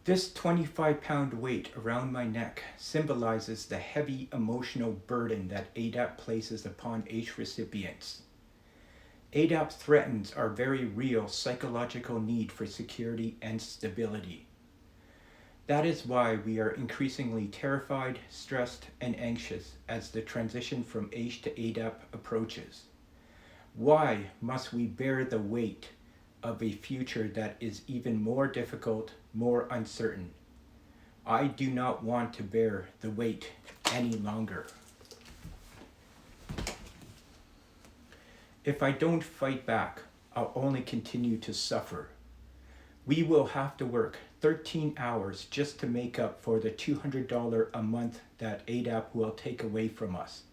This 25-pound weight around my neck symbolizes the heavy emotional burden that ADAP places upon AISH recipients. ADAP threatens our very real psychological need for security and stability. That is why we are increasingly terrified, stressed, and anxious as the transition from AISH to ADAP approaches. Why must we bear the weight of a future that is even more difficult, more uncertain? I do not want to bear the weight any longer. If I don't fight back, I'll only continue to suffer. We will have to work 13 hours just to make up for the $200 a month that ADAP will take away from us.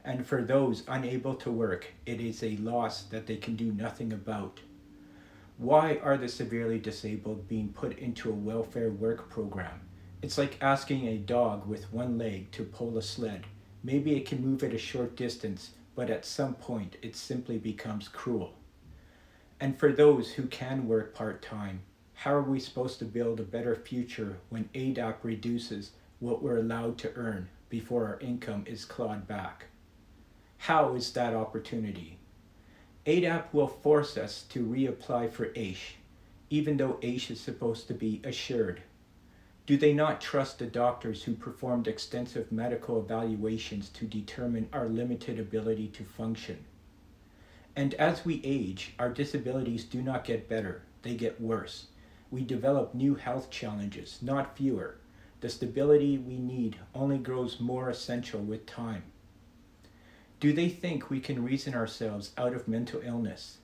And for those unable to work, it is a loss that they can do nothing about. Why are the severely disabled being put into a welfare work program? It's like asking a dog with one leg to pull a sled. Maybe it can move at a short distance, but at some point it simply becomes cruel. And for those who can work part-time, how are we supposed to build a better future when ADAP reduces what we're allowed to earn before our income is clawed back? How is that opportunity? ADAP will force us to reapply for AISH, even though AISH is supposed to be assured. Do they not trust the doctors who performed extensive medical evaluations to determine our limited ability to function? And as we age, our disabilities do not get better, they get worse. We develop new health challenges, not fewer. The stability we need only grows more essential with time. Do they think we can reason ourselves out of mental illness?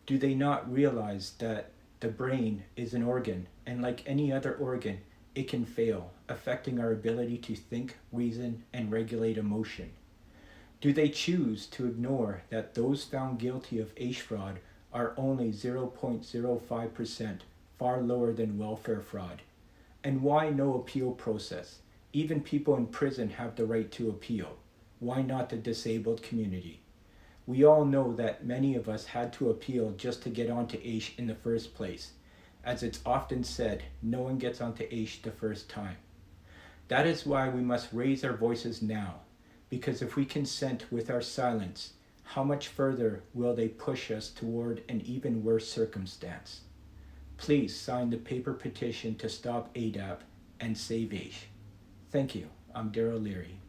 Do they not realize that the brain is an organ, and like any other organ, it can fail, affecting our ability to think, reason, and regulate emotion? Do they choose to ignore that those found guilty of AISH fraud are only 0.05%, far lower than welfare fraud? And why no appeal process? Even people in prison have the right to appeal. Why not the disabled community? We all know that many of us had to appeal just to get onto AISH in the first place. As it's often said, no one gets onto AISH the first time. That is why we must raise our voices now, because if we consent with our silence, how much further will they push us toward an even worse circumstance? Please sign the paper petition to stop ADAP and save AISH. Thank you. I'm Daryl Leary.